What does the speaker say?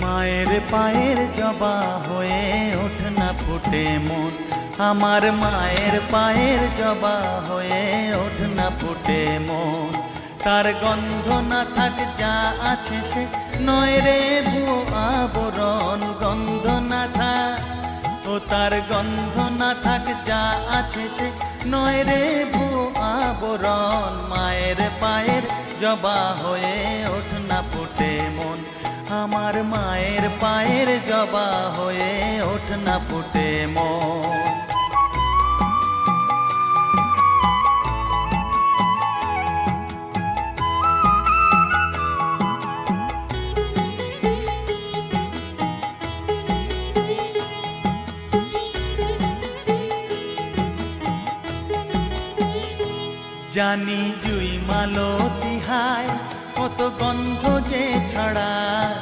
মায়ের পায়ের জবা হয়ে ওঠ না ফুটে মন, আমার মায়ের পায়ের জবা হয়ে ওঠ না ফুটে মন। তার গন্ধ না থাক যা আছে সে নয় রে ভুয়ো আবরণ, গন্ধ না থাক ও তার গন্ধ না থাক যা আছে সে নয় রে ভুয়ো আবরণ। মায়ের পায়ের জবা হয়ে ওঠ না ফুটে মন, আমার মায়ের পায়ের জবা হয়ে ওঠ না ফুটে মন। জানি জুই মালতি হায় কত গন্ধ যে ছড়ায়,